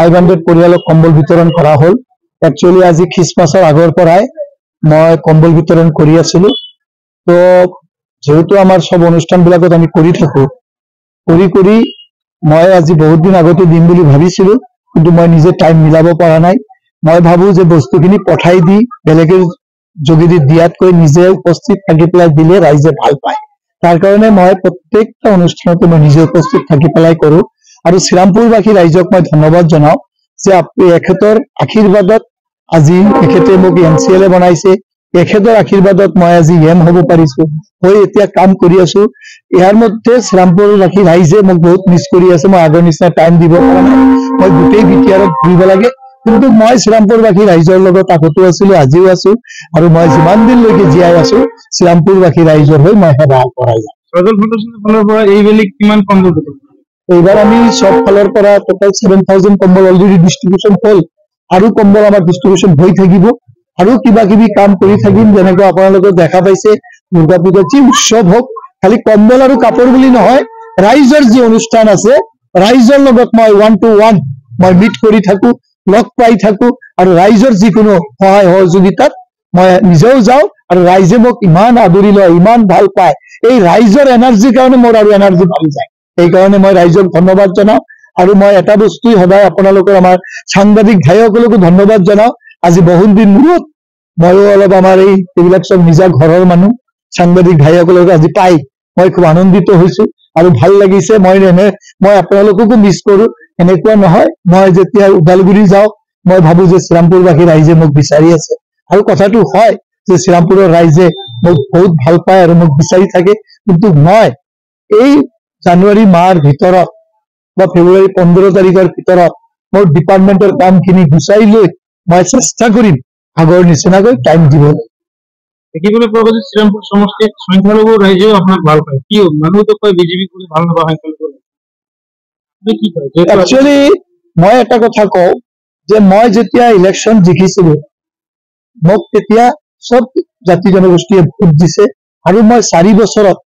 500 পৰিয়ালক কম্বল বিতৰণ কৰা হ'ল। একচুৱেলি আজি খ্ৰীষ্টমাছৰ আগৰ পৰাই মই কম্বল বিতৰণ কৰি আছিলো। তো যেহেতু আমাৰ সব অনুষ্ঠানবিলাকত আমি কৰি থাকো, কৰি মই আজি বহুত দিন আগতে দিম বুলি ভাবিছিলো, কিন্তু মই নিজে টাইম মিলাব পৰা নাই। মই ভাবো যে বস্তুখিনি পঠাই দি বেলেগে যোগেদি দিয়াতকৈ নিজে উপস্থিত থাকি পেলাই দিলে ৰাইজে ভাল পায়। তাৰ কাৰণে মই প্ৰত্যেকটা অনুষ্ঠানতে মই নিজে উপস্থিত থাকি পেলাই কৰো। আৰু শ্ৰীৰামপুৰবাসী ৰাইজক মই ধন্যবাদ জনাও যে এখেতৰ আশীৰ্বাদত আজি এখেতে মোক MCLA বনাইছে। এখেতৰ আশীৰ্বাদত মই আজি এম হ'ব পাৰিছো, হৈ এতিয়া কাম কৰি আছো। ইয়াৰ মধ্যে শ্ৰীৰামপুৰবাসী ৰাইজে মোক বহুত মিছ কৰি আছে। মই আগৰ নিচিনা টাইম দিব পৰা নাই। মই গোটেই বিটিআৰত ঘূৰিব লাগে, কিন্তু মই শ্ৰীৰামপুৰবাসী ৰাইজৰ লগত আগতো আছিলো, আজিও আছো, আৰু মই যিমান দিনলৈকে জীয়াই আছো শ্ৰীৰামপুৰবাসী ৰাইজৰ হৈ মই সেৱা কৰাই যাম। সজল ফাউণ্ডেশ্যনৰ ফালৰ পৰা এইবেলি কিমান কম্বল বিতৰণ? এইবাৰ আমি সব ফালৰ পৰা টোটাল 7000 কম্বল অলৰেডি ডিষ্ট্ৰিবিউচন হ'ল, আৰু কম্বল আমাৰ ডিষ্ট্ৰিবিউচন হৈ থাকিব, আৰু কিবা কিবি কাম কৰি থাকিম। যেনেকৈ আপোনালোকে দেখা পাইছে দুৰ্গা পূজাৰ যি উৎসৱ হওক, খালি কম্বল আৰু কাপোৰ বুলি নহয়, ৰাইজৰ যি অনুষ্ঠান আছে ৰাইজৰ লগত মই 1 to 1 মই মিট কৰি থাকো, লগ পাই থাকো, আৰু ৰাইজৰ যিকোনো সহায় সহযোগিতাত মই নিজেও যাওঁ, আৰু ৰাইজে মোক ইমান আদৰি লয়, ইমান ভাল পায়। এই ৰাইজৰ এনাৰ্জিৰ কাৰণে মোৰ আৰু এনাৰ্জি বাঢ়ি যায়। সেইকাৰণে মই ৰাইজক ধন্যবাদ জনাওঁ। আৰু মই এটা বস্তুই সদায় আপোনালোকৰ আমাৰ সাংবাদিক ভাইসকলকো ধন্যবাদ জনাওঁ। আজি বহুত দিন মূৰত ময়ো অলপ আমাৰ এইবিলাক সব নিজৰ ঘৰৰ মানুহ সাংবাদিক ভাইসকলক আজি পাই মই খুব আনন্দিত হৈছো আৰু ভাল লাগিছে। মই আপোনালোককো মিছ কৰো। এনেকুৱা নহয়, মই যেতিয়া ওদালগুৰি যাওঁ মই ভাবো যে শ্ৰীৰামপুৰবাসী ৰাইজে মোক বিচাৰি আছে, আৰু কথাটো হয় যে শ্ৰীৰামপুৰৰ ৰাইজে মোক বহুত ভাল পায় আৰু মোক বিচাৰি থাকে। কিন্তু মই এই জানুৱাৰী মাহৰ ভিতৰত বা ফেব্ৰুৱাৰী 15 তাৰিখৰ ভিতৰত মোৰ ডিপাৰ্টমেণ্টৰ কামখিনি গুচাই লৈ মই চেষ্টা কৰিম আগৰ নিচিনাকৈ টাইম দিবলৈ। দেখিবলৈ পোৱা গৈছে শ্ৰীৰামপুৰ সমষ্টিত সংখ্যালঘু ৰাইজেও আপোনাক ভাল পায়। কিয় মানুহতো কয় বিজেপি কৰি ভাল নাপায় সংখ্যালঘু? একচুৱেলি মই এটা কথা কওঁ যে মই যেতিয়া ইলেকশ্যন জিকিছিলো মোক তেতিয়া সব জাতি জনগোষ্ঠীয়ে ভোট দিছে, আৰু মই 4 বছৰত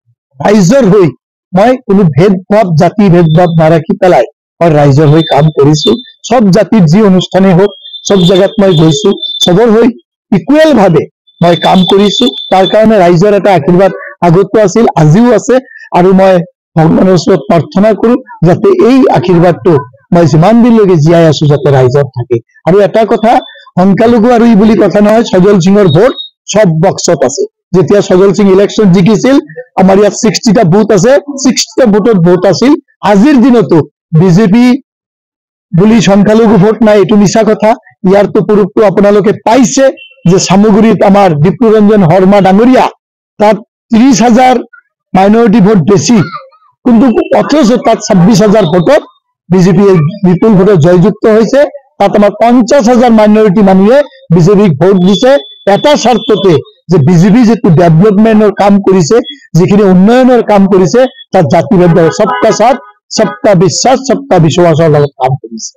ৰাইজৰ হৈ মই কোনো ভেদভাৱ জাতি ভেদভাৱ নাৰাখি পেলাই মই ৰাইজৰ হৈ কাম কৰিছো। সব জাতিৰ যি অনুষ্ঠানেই হওক সব জেগাত মই গৈছো, সবৰ হৈ ইকুৱেল ভাৱে মই কাম কৰিছো। তাৰ কাৰণে ৰাইজৰ এটা আশীৰ্বাদ আগতো আছিল, আজিও আছে, আৰু মই ভগৱানৰ ওচৰত প্ৰাৰ্থনা কৰো যাতে এই আশীৰ্বাদটো মই যিমান দিনলৈকে জীয়াই আছো যাতে ৰাইজত থাকে। আৰু এটা কথা, সংখ্যালঘু আৰু বুলি কথা নহয়, সজল সিঙৰ ভোট সব বক্সত আছে। যেতিয়া সজল সিং ইলেকশ্যন জিকিছিল আমাৰ ইয়াত 60টা বুথ আছে, 60টা বুথত ভোট আছিল। আজিৰ দিনতো বিজেপি বুলি সংখ্যালঘু ভোট নাই, এইটো মিছা কথা। ইয়াৰতো প্ৰূফটো আপোনালোকে পাইছে যে সামগুৰিত আমাৰ দীপ্তিৰঞ্জন শৰ্মা ডাঙৰীয়া তাত 30,000 মাইনৰিটি ভোট বেছি, কিন্তু অথচ তাত 26,000 ভোটত বিজেপি বিপুল ভোটত জয়যুক্ত হৈছে। তাত আমাৰ 50,000 মাইনৰিটি মানুহে বিজেপিক ভোট দিছে এটা স্বাৰ্থতে যে বিজেপি যিটো ডেভেলপমেণ্টৰ কাম কৰিছে, যিখিনি উন্নয়নৰ কাম কৰিছে, তাত জাতিভেদ সবকা সাথ সবকা বিশ্বাস সবকা বিশ্বাসৰ লগত কাম কৰিছে।